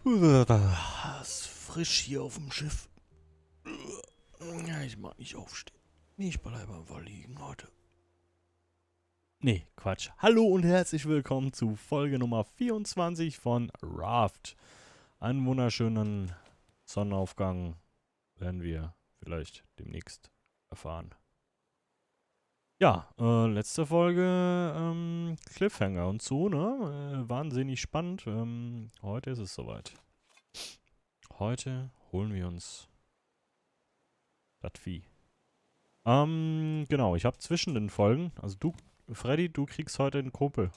Ist frisch hier auf dem Schiff. Ja, ich mag nicht aufstehen. Ich bleibe einfach liegen heute. Nee, Quatsch. Hallo und herzlich willkommen zu Folge Nummer 24 von Raft. Einen wunderschönen Sonnenaufgang werden wir vielleicht demnächst erfahren. Ja, letzte Folge Cliffhanger und so, ne? Wahnsinnig spannend. Heute ist es soweit. Heute holen wir uns das Vieh. Genau, ich habe zwischen den Folgen, also du, Freddy, du kriegst heute einen Kumpel.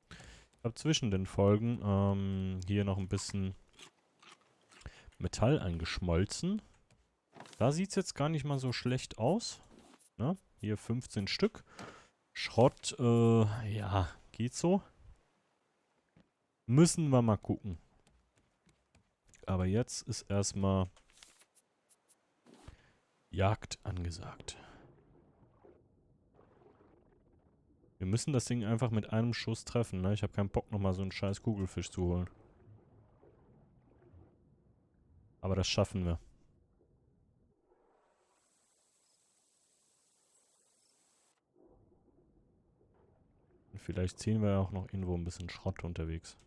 Ich habe zwischen den Folgen, hier noch ein bisschen Metall eingeschmolzen. Da sieht es jetzt gar nicht mal so schlecht aus. Ne? Hier 15 Stück. Schrott, ja, geht so. Müssen wir mal gucken. Aber jetzt ist erstmal Jagd angesagt. Wir müssen das Ding einfach mit einem Schuss treffen, ne? Ich habe keinen Bock, nochmal so einen scheiß Kugelfisch zu holen. Aber das schaffen wir. Und vielleicht sehen wir ja auch noch irgendwo ein bisschen Schrott unterwegs.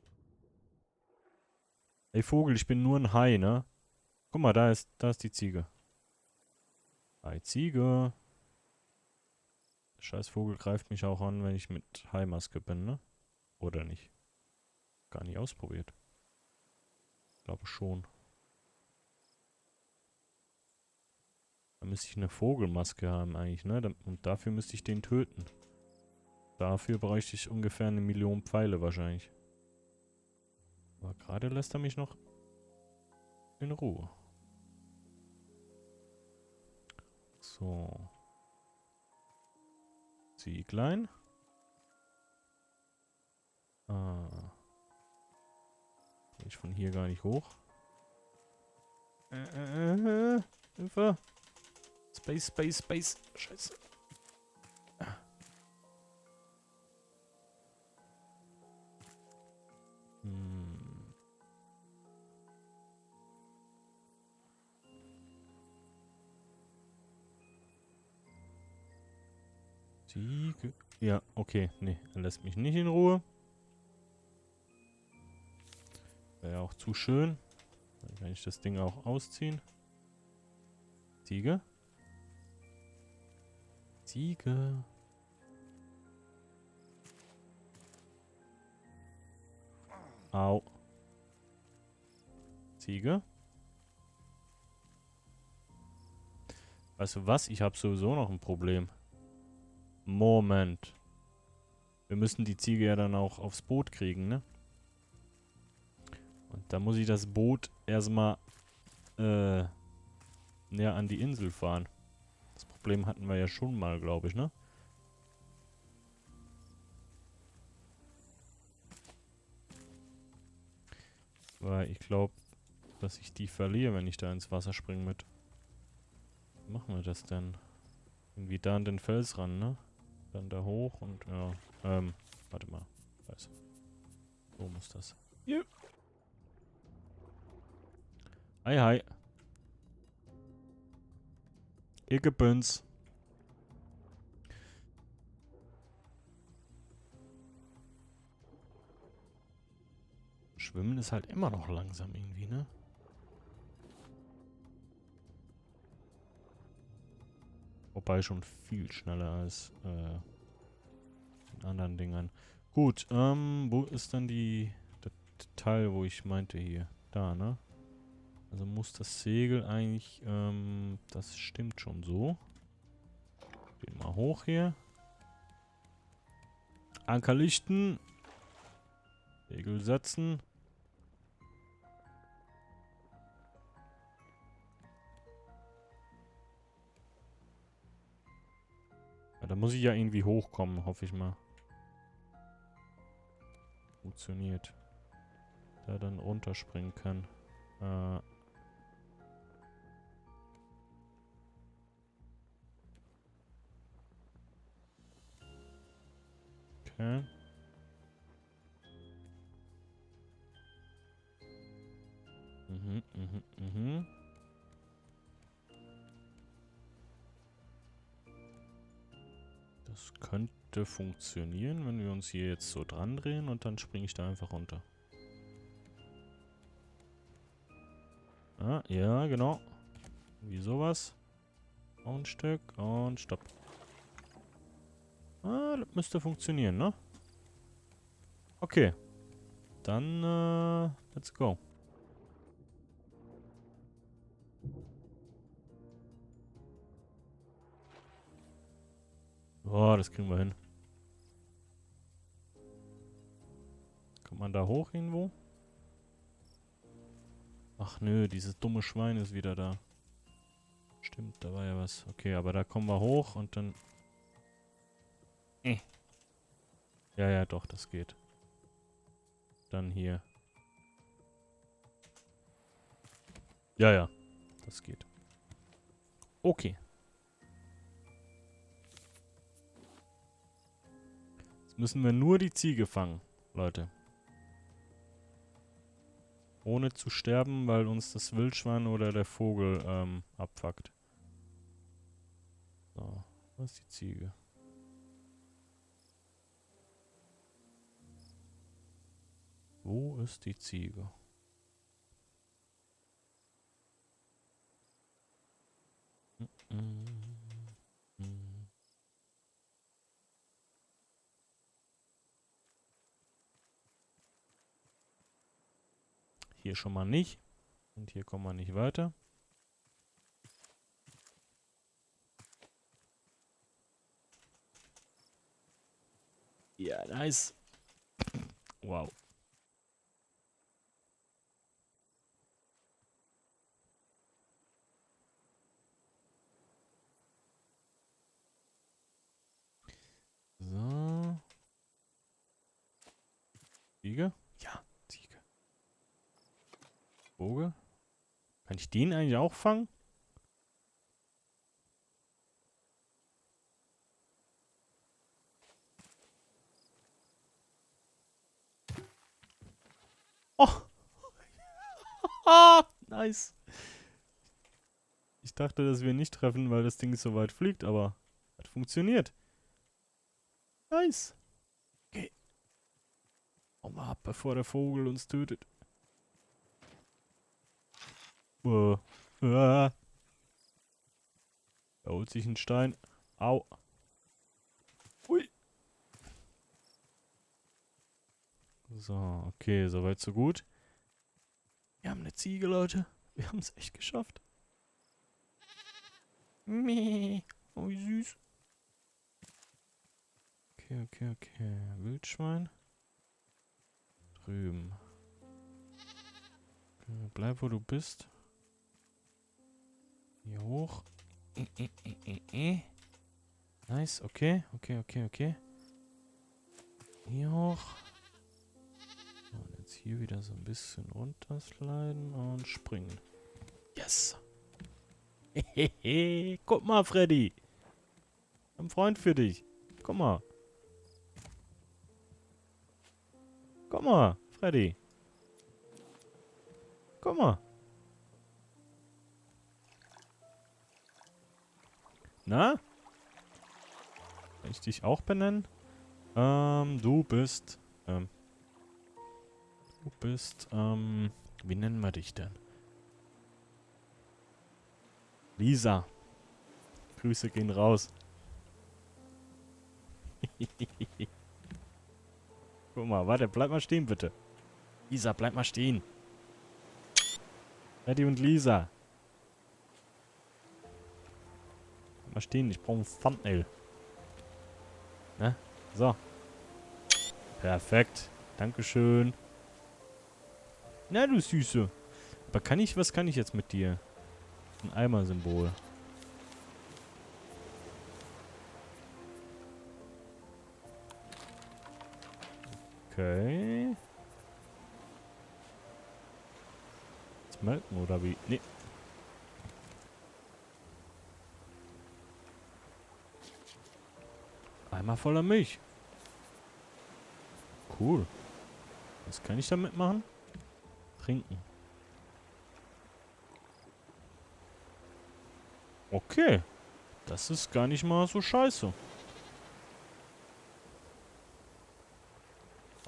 Ey Vogel, ich bin nur ein Hai, ne? Guck mal, da ist die Ziege. Hi Ziege. Der scheiß Vogel greift mich auch an, wenn ich mit Hai-Maske bin, ne? Oder nicht? Gar nicht ausprobiert. Ich glaube schon. Da müsste ich eine Vogelmaske haben eigentlich, ne? Und dafür müsste ich den töten. Dafür bräuchte ich ungefähr 1 Million Pfeile wahrscheinlich. Aber gerade lässt er mich noch in Ruhe. So. Zieglein. Ah. Komm ich von hier gar nicht hoch. Hilfe. Space, Space, Space. Scheiße. Hm. Ziege. Ja, okay. Nee, er lässt mich nicht in Ruhe. Wäre ja auch zu schön. Dann kann ich das Ding auch ausziehen. Ziege. Ziege. Au. Ziege. Weißt du was? Ich habe sowieso noch ein Problem. Moment. Wir müssen die Ziege ja dann auch aufs Boot kriegen, ne? Und da muss ich das Boot erstmal näher an die Insel fahren. Das Problem hatten wir ja schon mal, glaube ich, ne? Weil ich glaube, dass ich die verliere, wenn ich da ins Wasser springe mit. Wie machen wir das denn? Irgendwie da an den Fels ran, ne? Dann da hoch und ja. Warte mal. Weiß. So muss das. Ja. Hi, hi. Ihr Gebüns. Schwimmen ist halt immer noch langsam irgendwie, ne? Wobei schon viel schneller als in anderen Dingern. Gut, wo ist dann das Teil, wo ich meinte hier? Da, ne? Also muss das Segel eigentlich, das stimmt schon so. Gehen mal hoch hier. Anker lichten. Segel setzen. Ja, da muss ich ja irgendwie hochkommen, hoffe ich mal. Funktioniert. Da dann runterspringen kann. Okay. Das könnte funktionieren, wenn wir uns hier jetzt so dran drehen und dann springe ich da einfach runter. Ah, ja, genau. Wie sowas. Noch ein Stück und stopp. Ah, das müsste funktionieren, ne? Okay. Dann, let's go. Oh, das kriegen wir hin. Kommt man da hoch irgendwo? Ach nö, dieses dumme Schwein ist wieder da. Stimmt, da war ja was. Okay, aber da kommen wir hoch und dann... Ja, ja, doch, das geht. Dann hier. Ja, ja, das geht. Okay. Jetzt müssen wir nur die Ziege fangen, Leute. Ohne zu sterben, weil uns das Wildschwein oder der Vogel abfuckt. So, wo ist die Ziege? Wo ist die Ziege? Hier schon mal nicht. Und hier kommen wir nicht weiter. Ja, nice. Wow. So. Ziege? Ja, Ziege. Vogel? Kann ich den eigentlich auch fangen? Oh! Ah, nice. Ich dachte, dass wir nicht treffen, weil das Ding so weit fliegt, aber hat funktioniert. Nice. Okay. Hau mal ab, bevor der Vogel uns tötet. Er holt sich einen Stein. Au. Ui. So, okay, soweit so gut. Wir haben eine Ziege, Leute. Wir haben es echt geschafft. Meh. Oh, wie süß. Okay, okay, okay. Wildschwein. Drüben. Okay, bleib, wo du bist. Hier hoch. Nice, okay, okay, okay, okay. Hier hoch. Und jetzt hier wieder so ein bisschen runtersliden und springen. Yes! Hehehe, guck mal, Freddy. Ein Freund für dich. Guck mal. Guck mal, Freddy. Guck mal. Na? Kann ich dich auch benennen? Du bist, wie nennen wir dich denn? Lisa. Grüße gehen raus. Guck mal, warte, bleib mal stehen, bitte. Lisa, bleib mal stehen. Freddy und Lisa. Bleib mal stehen, ich brauche ein Thumbnail. Ne? So. Perfekt. Dankeschön. Na, du Süße. Aber was kann ich jetzt mit dir? Ein Eimer-Symbol. Okay. Jetzt melken oder wie? Nee. Eimer voller Milch. Cool. Was kann ich damit machen? Trinken. Okay. Das ist gar nicht mal so scheiße.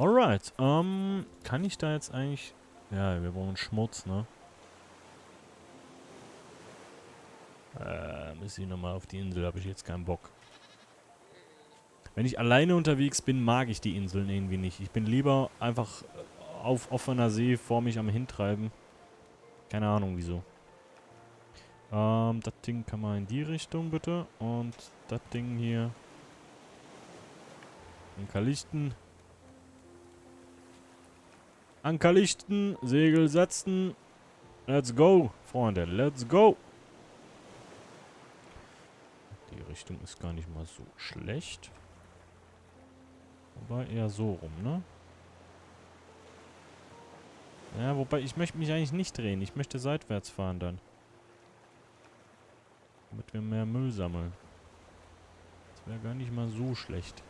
Alright, kann ich da jetzt eigentlich... Ja, wir brauchen Schmutz, ne? Müssen wir nochmal auf die Insel, habe ich jetzt keinen Bock. Wenn ich alleine unterwegs bin, mag ich die Inseln irgendwie nicht. Ich bin lieber einfach auf offener See vor mich am Hintreiben. Keine Ahnung wieso. Das Ding kann mal in die Richtung bitte. Und das Ding hier. Anker lichten. Anker lichten. Segel setzen. Let's go, Freunde. Let's go. Die Richtung ist gar nicht mal so schlecht. Wobei eher so rum, ne? Ja, wobei ich möchte mich eigentlich nicht drehen. Ich möchte seitwärts fahren dann. Damit wir mehr Müll sammeln. Das wäre gar nicht mal so schlecht.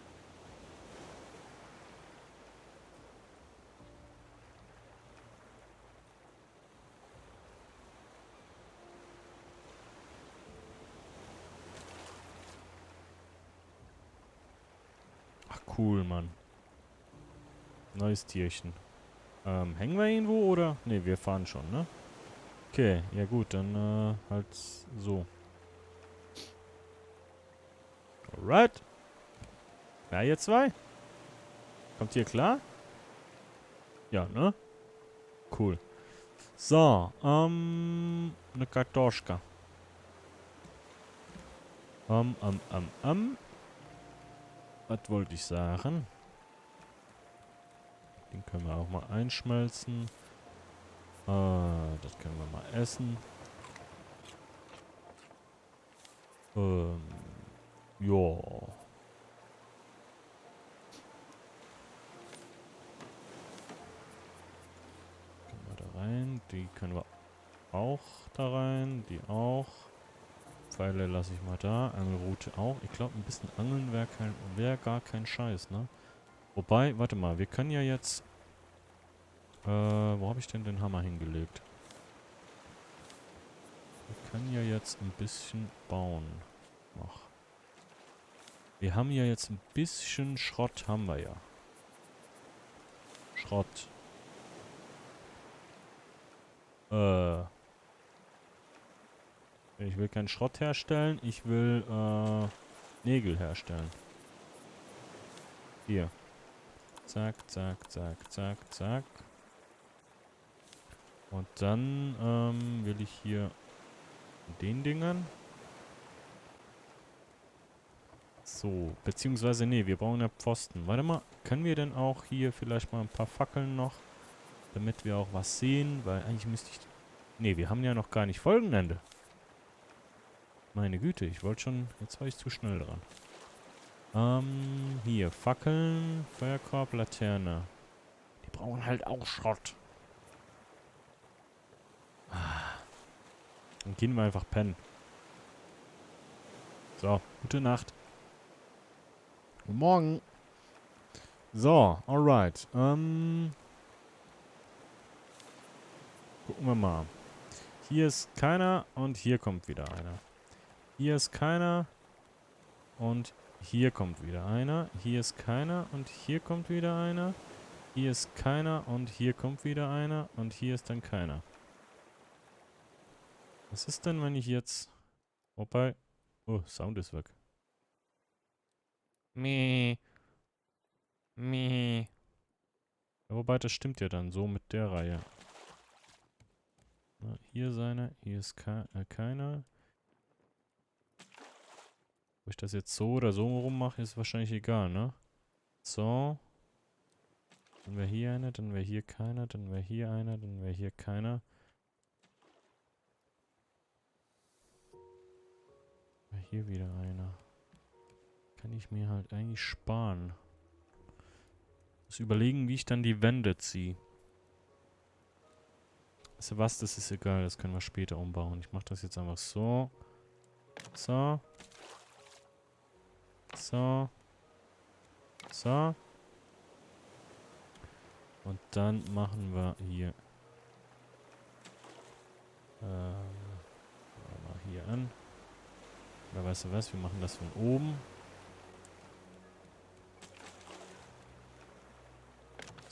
Ach cool, Mann. Neues Tierchen. Hängen wir irgendwo oder? Ne, wir fahren schon, ne? Okay, ja gut, dann halt so. Alright. Ja, ihr zwei? Kommt ihr klar? Ja, ne? Cool. So, eine Kartoschka. Was wollte ich sagen? Den können wir auch mal einschmelzen. Das können wir mal essen. Ja. Können wir da rein. Die können wir auch da rein. Die auch. Pfeile lasse ich mal da. Angelrute auch. Ich glaube, ein bisschen Angeln wäre gar kein Scheiß, ne? Wobei, warte mal. Wir können ja jetzt... wo habe ich denn den Hammer hingelegt? Wir können ja jetzt ein bisschen bauen. Noch. Wir haben ja jetzt ein bisschen Schrott, haben wir ja. Schrott. Ich will keinen Schrott herstellen, ich will Nägel herstellen. Hier. Zack, zack, zack, zack, zack. Und dann will ich hier den Dingern. So, beziehungsweise, nee, wir brauchen ja Pfosten. Warte mal, können wir denn auch hier vielleicht mal ein paar Fackeln noch, damit wir auch was sehen? Weil eigentlich müsste ich... Nee, wir haben ja noch gar nicht Folgenende. Meine Güte, ich wollte schon... Jetzt war ich zu schnell dran. Hier, Fackeln, Feuerkorb, Laterne. Die brauchen halt auch Schrott. Dann gehen wir einfach pennen. So, gute Nacht. Guten Morgen. So, alright. Gucken wir mal. Hier ist keiner und hier kommt wieder einer. Hier ist keiner und hier kommt wieder einer. Hier ist keiner und hier kommt wieder einer. Hier ist keiner und hier kommt wieder einer. Und hier ist dann keiner. Was ist denn, wenn ich jetzt... Wobei... Oh, Sound ist weg. Meh. Meh. Ja, wobei, das stimmt ja dann so mit der Reihe. Na, hier ist einer, hier ist keiner. Ob ich das jetzt so oder so rum mache, ist wahrscheinlich egal, ne? So. Dann wäre hier einer, dann wäre hier keiner, dann wäre hier einer, dann wäre hier keiner. Wäre hier wieder einer. Kann ich mir halt eigentlich sparen. Muss überlegen, wie ich dann die Wände ziehe. Weißt du was, das ist egal, das können wir später umbauen. Ich mache das jetzt einfach so. So. So. So. Und dann machen wir hier. Mal hier an. Oder weißt du was, wir machen das von oben.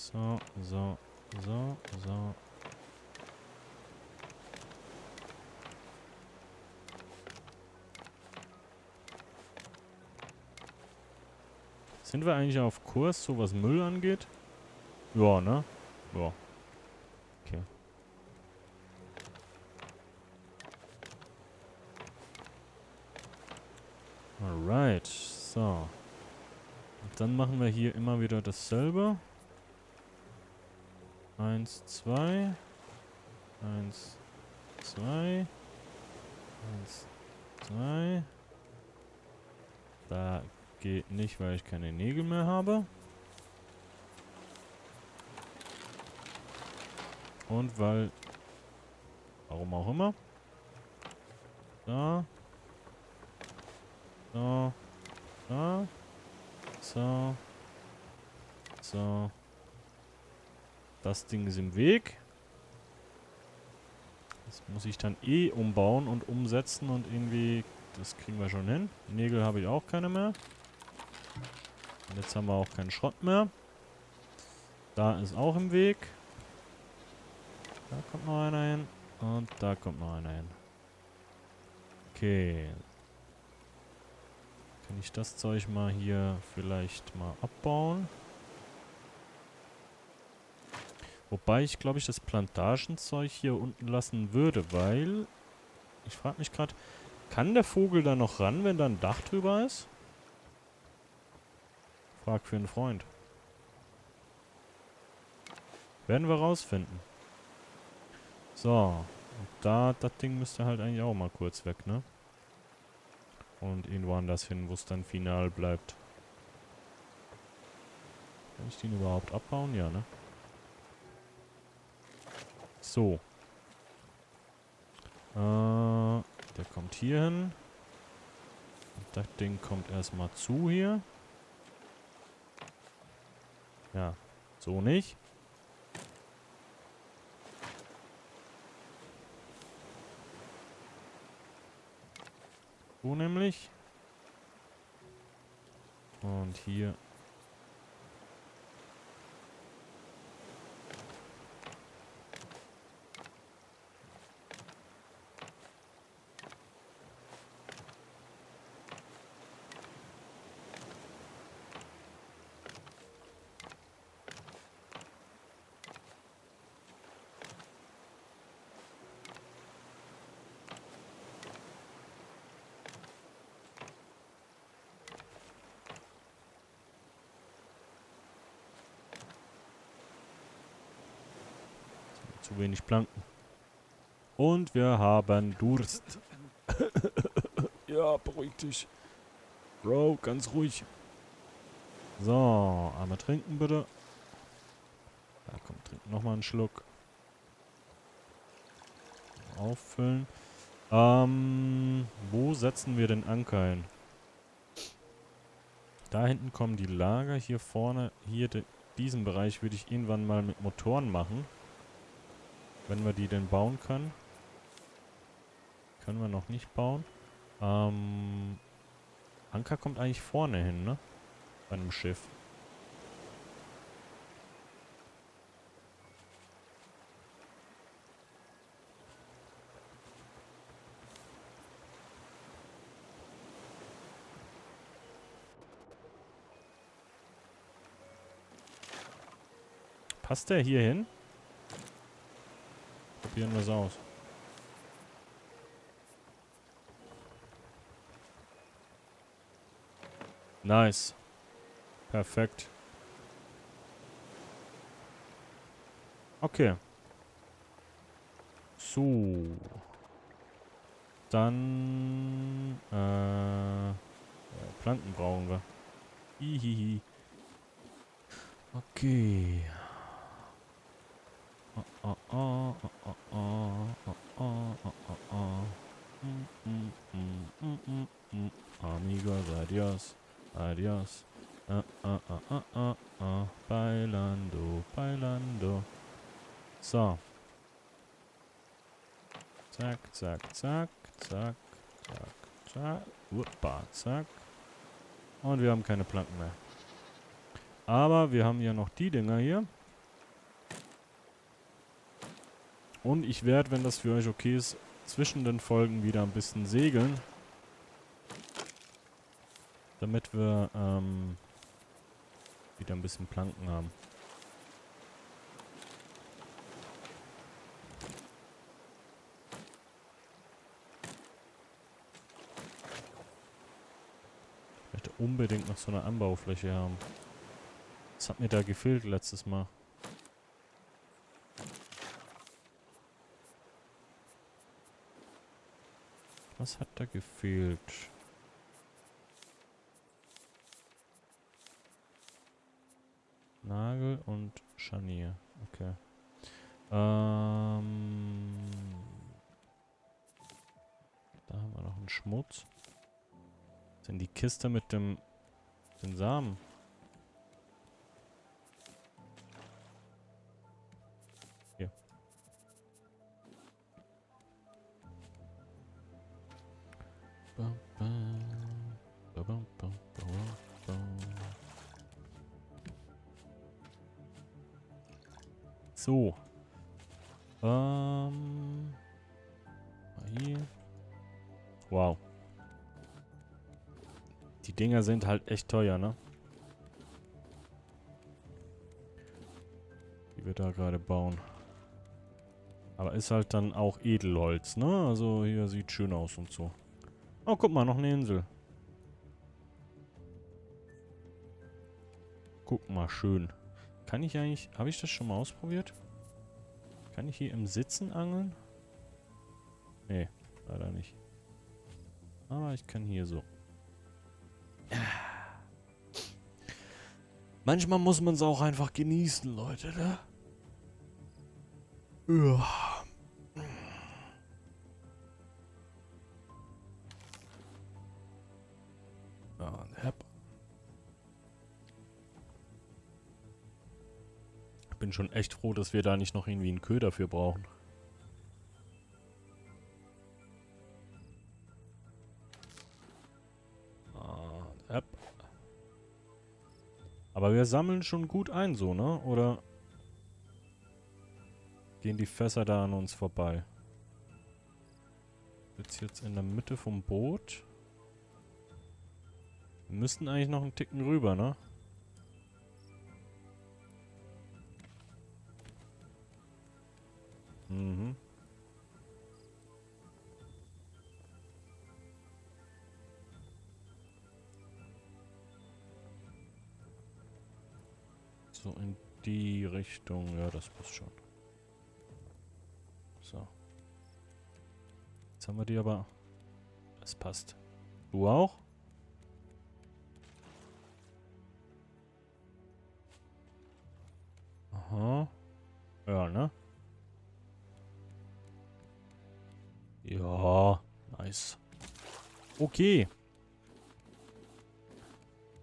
So, so, so, so. Sind wir eigentlich auf Kurs, so was Müll angeht? Ja, ne? Ja. Okay. Alright. So. Und dann machen wir hier immer wieder dasselbe. 1, 2. 1, 2. 1, 2. Da geht nicht, weil ich keine Nägel mehr habe. Und weil... Warum auch immer. Da. So. Da. So. So. Das Ding ist im Weg. Das muss ich dann eh umbauen und umsetzen und irgendwie... Das kriegen wir schon hin. Nägel habe ich auch keine mehr. Und jetzt haben wir auch keinen Schrott mehr. Da ist auch im Weg. Da kommt noch einer hin. Und da kommt noch einer hin. Okay. Kann ich das Zeug mal hier vielleicht mal abbauen? Wobei ich, glaube ich, das Plantagenzeug hier unten lassen würde, weil... Ich frage mich gerade, kann der Vogel da noch ran, wenn da ein Dach drüber ist? Frag für einen Freund. Werden wir rausfinden. So. Und da, das Ding müsste halt eigentlich auch mal kurz weg, ne? Und irgendwo anders hin, wo es dann final bleibt. Kann ich den überhaupt abbauen? Ja, ne? So. Der kommt hier hin. Und das Ding kommt erstmal zu hier. Ja, so nicht. So nämlich. Und hier. Zu wenig Planken. Und wir haben Durst. Ja, beruhig dich. Bro, ganz ruhig. So, einmal trinken bitte. Da kommt, trinken nochmal einen Schluck. Auffüllen. Wo setzen wir den Anker hin? Da hinten kommen die Lager. Hier vorne, hier diesen Bereich würde ich irgendwann mal mit Motoren machen. Wenn wir die denn bauen können. Können wir noch nicht bauen. Anker kommt eigentlich vorne hin, ne? Bei einem Schiff. Passt der hier hin? Probieren wir es aus. Nice. Perfekt. Okay. So. Dann, Planken brauchen wir. Hihihi. Okay. Amigos, adios. Adios. Bailando, bailando. So. Zack, zack, zack, zack, zack, zack. Uppa, zack. Und wir haben keine Planken mehr. Aber wir haben ja noch die Dinger hier. Und ich werde, wenn das für euch okay ist, zwischen den Folgen wieder ein bisschen segeln. Damit wir wieder ein bisschen Planken haben. Ich möchte unbedingt noch so eine Anbaufläche haben. Das hat mir da gefehlt letztes Mal. Was hat da gefehlt? Nagel und Scharnier. Okay. Da haben wir noch einen Schmutz. Was ist denn die Kiste mit den Samen? Hier. Bam, bam, bam, bam, bam, bam. So. Mal hier. Wow. Die Dinger sind halt echt teuer, ne? Die wir da gerade bauen. Aber ist halt dann auch Edelholz, ne? Also hier sieht schön aus und so. Oh, guck mal, noch eine Insel. Guck mal, schön. Kann ich eigentlich... Habe ich das schon mal ausprobiert? Kann ich hier im Sitzen angeln? Nee, leider nicht. Aber ich kann hier so. Manchmal muss man es auch einfach genießen, Leute, ne? Ja. Ja, ich bin schon echt froh, dass wir da nicht noch irgendwie einen Köder dafür brauchen. Aber wir sammeln schon gut ein, so, ne? Oder gehen die Fässer da an uns vorbei? Jetzt in der Mitte vom Boot. Wir müssten eigentlich noch einen Ticken rüber, ne? Mhm. So in die Richtung. Ja, das passt schon. So. Jetzt haben wir die aber... Das passt. Du auch? Aha. Ja, ne? Ja, nice. Okay.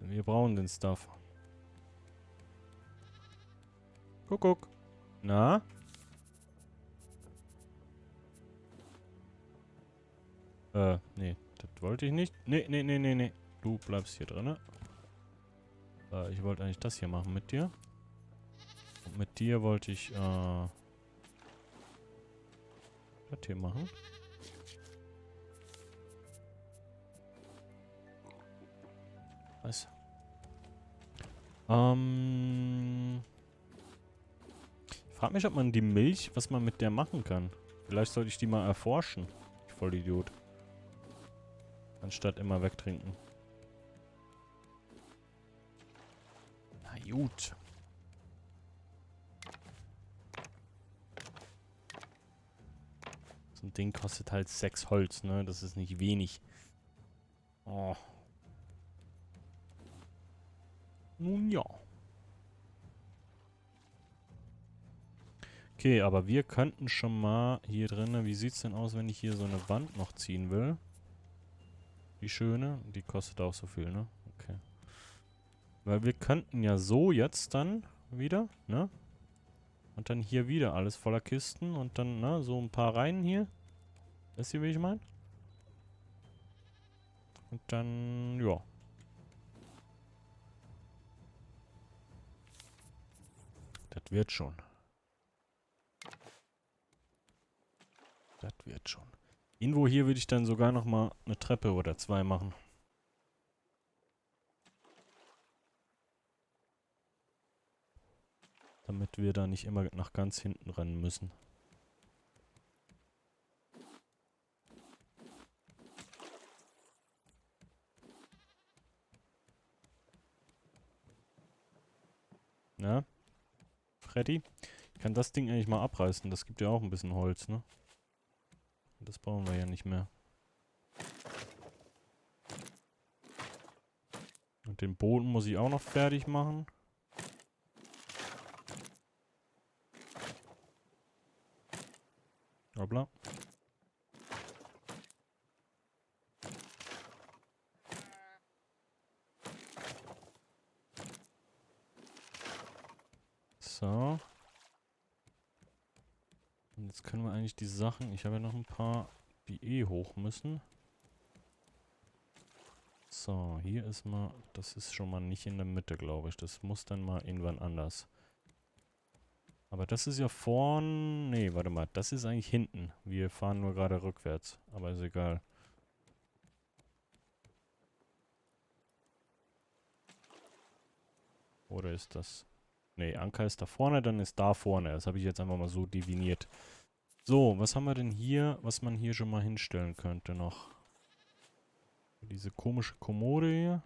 Wir brauchen den Stuff. Guck. Na? Nee. Das wollte ich nicht. Nee. Du bleibst hier drin. Ich wollte eigentlich das hier machen mit dir. Und mit dir wollte ich, das hier machen. Was? Ich frage mich, ob man die Milch, was man mit der machen kann. Vielleicht sollte ich die mal erforschen. Ich Vollidiot. Anstatt immer wegtrinken. Na gut. So ein Ding kostet halt 6 Holz, ne? Das ist nicht wenig. Oh. Nun ja. Okay, aber wir könnten schon mal hier drinnen... Wie sieht's denn aus, wenn ich hier so eine Wand noch ziehen will? Die schöne. Die kostet auch so viel, ne? Okay. Weil wir könnten ja so jetzt dann wieder, ne? Und dann hier wieder alles voller Kisten und dann, ne? So ein paar Reihen hier. Wisst ihr, wie ich meine? Und dann, ja. Das wird schon. geht schon. Irgendwo hier würde ich dann sogar nochmal eine Treppe oder 2 machen. Damit wir da nicht immer nach ganz hinten rennen müssen. Na? Freddy? Ich kann das Ding eigentlich mal abreißen. Das gibt ja auch ein bisschen Holz, ne? Das brauchen wir ja nicht mehr. Und den Boden muss ich auch noch fertig machen. Hoppla. So. Und jetzt können wir eigentlich die Sachen... Ich habe ja noch ein paar, die eh hoch müssen. So, hier ist mal... Das ist schon mal nicht in der Mitte, glaube ich. Das muss dann mal irgendwann anders. Aber das ist ja vorn... Nee, warte mal. Das ist eigentlich hinten. Wir fahren nur gerade rückwärts. Aber ist egal. Oder ist das... Nee, Anker ist da vorne, dann ist da vorne. Das habe ich jetzt einfach mal so definiert. So, was haben wir denn hier, was man hier schon mal hinstellen könnte noch? Diese komische Kommode hier.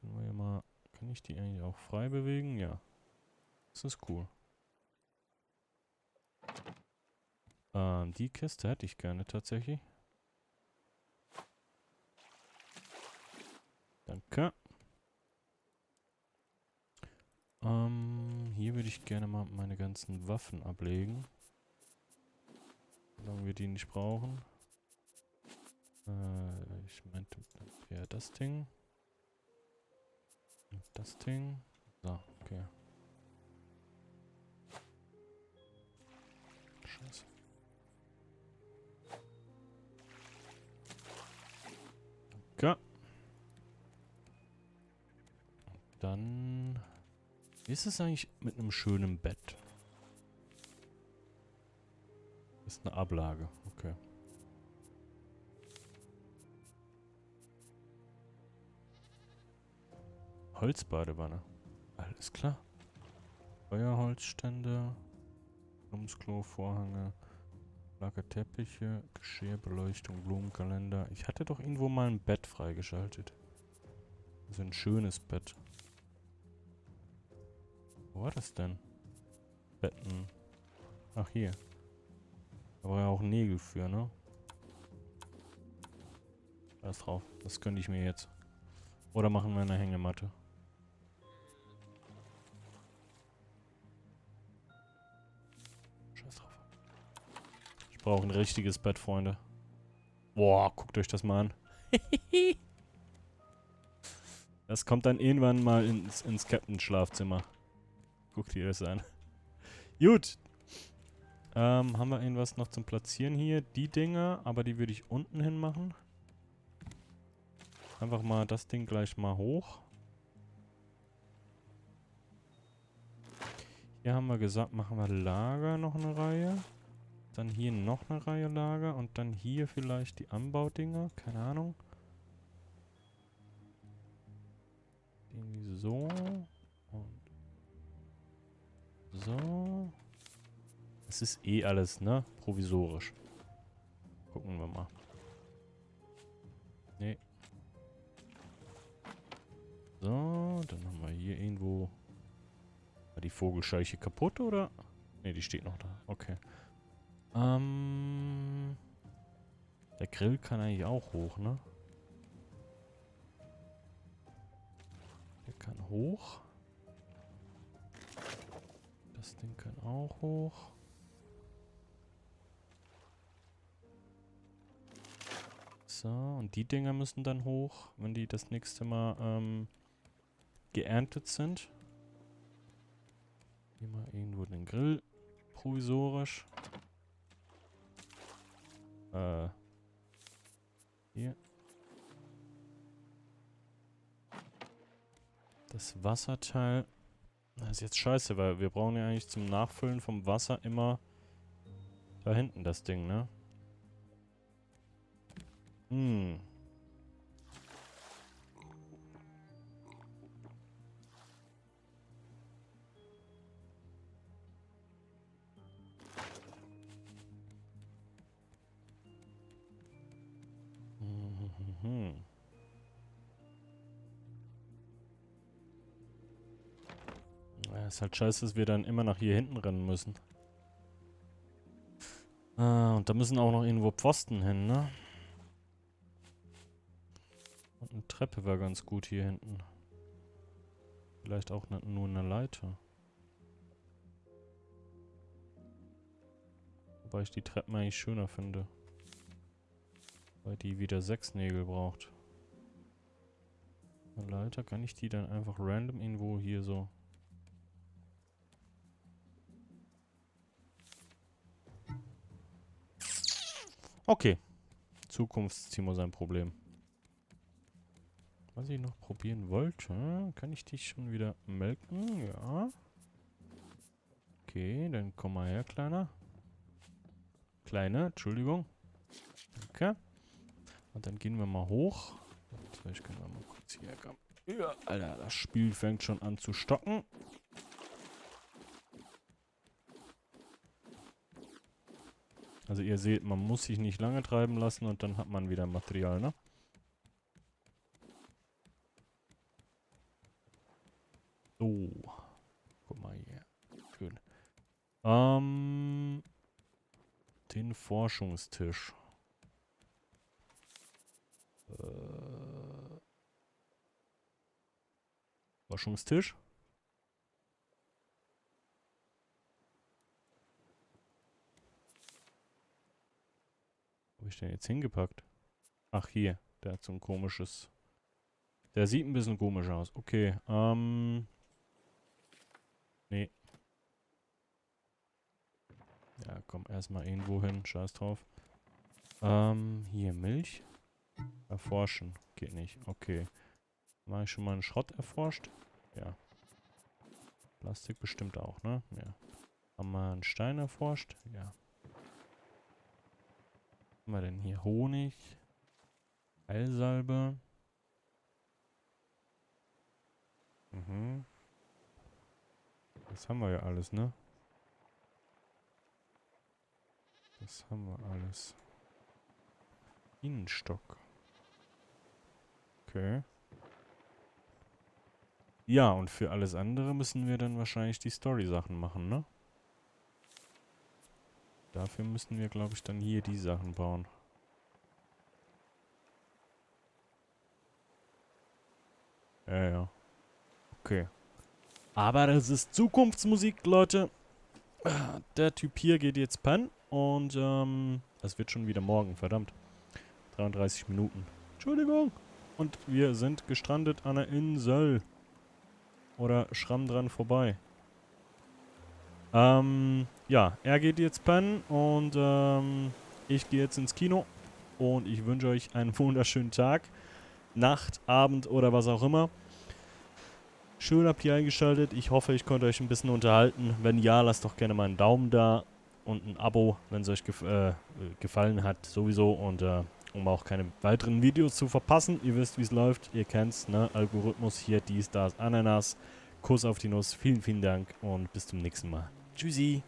Können wir ja mal... Kann ich die eigentlich auch frei bewegen? Ja. Das ist cool. Die Kiste hätte ich gerne tatsächlich. Danke. Hier würde ich gerne mal meine ganzen Waffen ablegen. Solange wir die nicht brauchen. Ich meinte, ja, das Ding. Und das Ding. So, okay. Scheiße. Okay. Dann... Wie ist es eigentlich mit einem schönen Bett? Ist eine Ablage, okay. Holzbadewanne. Alles klar. Feuerholzstände, Plumpsklo, Vorhänge, Lager Teppiche, Geschirr, Beleuchtung, Blumenkalender. Ich hatte doch irgendwo mal ein Bett freigeschaltet. Also ein schönes Bett. Wo war das denn? Betten. Ach, hier. Da war ja auch Nägel für, ne? Da ist drauf. Das könnte ich mir jetzt. Oder machen wir eine Hängematte. Scheiß drauf. Ich brauche ein richtiges Bett, Freunde. Boah, guckt euch das mal an. Das kommt dann irgendwann mal ins Captain-Schlafzimmer. Guckt ihr das an. Gut. Haben wir irgendwas noch zum Platzieren hier? Die Dinger, aber die würde ich unten hin machen. Einfach mal das Ding gleich mal hoch. Hier haben wir gesagt, machen wir Lager noch eine Reihe. Dann hier noch eine Reihe Lager. Und dann hier vielleicht die Anbaudinger. Keine Ahnung. Irgendwie so. Und so. Es ist eh alles, ne? Provisorisch. Gucken wir mal. Nee. So, dann haben wir hier irgendwo... War die Vogelscheuche kaputt, oder? Ne, die steht noch da. Okay. Der Grill kann eigentlich auch hoch, ne? Der kann hoch. Das Ding kann auch hoch. So, und die Dinger müssen dann hoch, wenn die das nächste Mal geerntet sind. Hier mal irgendwo den Grill provisorisch. Hier. Das Wasserteil Das ist jetzt scheiße, weil wir brauchen ja eigentlich zum Nachfüllen vom Wasser immer da hinten das Ding, ne? Hm. Mhm. Ja, ist halt scheiße, dass wir dann immer nach hier hinten rennen müssen. Ah, und da müssen auch noch irgendwo Pfosten hin, ne? Und eine Treppe wäre ganz gut hier hinten. Vielleicht auch nur eine Leiter. Wobei ich die Treppen eigentlich schöner finde. Weil die wieder 6 Nägel braucht. Eine Leiter, kann ich die dann einfach random irgendwo hier so... Okay. Zukunftstimo sein Problem. Was ich noch probieren wollte, kann ich dich schon wieder melken? Ja. Okay, dann komm mal her, Kleiner. Kleine, Entschuldigung. Okay. Und dann gehen wir mal hoch. Vielleicht können wir mal kurz hier kommen. Ja, Alter, das Spiel fängt schon an zu stocken. Also ihr seht, man muss sich nicht lange treiben lassen und dann hat man wieder Material, ne? So. Guck mal hier. Schön. Den Forschungstisch. Forschungstisch? Wo habe ich den jetzt hingepackt? Ach, hier. Der hat so ein komisches... Der sieht ein bisschen komisch aus. Okay, nee. Ja, komm, erstmal irgendwo hin. Scheiß drauf. Hier, Milch. Erforschen. Geht nicht. Okay. Habe ich schon mal einen Schrott erforscht? Ja. Plastik bestimmt auch, ne? Ja. Haben wir einen Stein erforscht? Ja. Was haben wir denn hier? Honig. Heilsalbe. Mhm. Das haben wir ja alles, ne? Das haben wir alles. Bienenstock. Okay. Ja, und für alles andere müssen wir dann wahrscheinlich die Story-Sachen machen, ne? Dafür müssen wir, glaube ich, dann hier die Sachen bauen. Ja, ja. Okay. Aber das ist Zukunftsmusik, Leute. Der Typ hier geht jetzt pennen. Und, es wird schon wieder morgen, verdammt. 33 Minuten. Entschuldigung. Und wir sind gestrandet an der Insel. Oder schramm dran vorbei. Ja, er geht jetzt pennen und ich gehe jetzt ins Kino und ich wünsche euch einen wunderschönen Tag, Nacht, Abend oder was auch immer. Schön habt ihr eingeschaltet. Ich hoffe, ich konnte euch ein bisschen unterhalten. Wenn ja, lasst doch gerne mal einen Daumen da und ein Abo, wenn es euch gefallen hat, sowieso. Und um auch keine weiteren Videos zu verpassen. Ihr wisst, wie es läuft. Ihr kennt's, ne? Algorithmus hier, dies, das, Ananas. Kuss auf die Nuss. Vielen, vielen Dank und bis zum nächsten Mal. Tschüssi.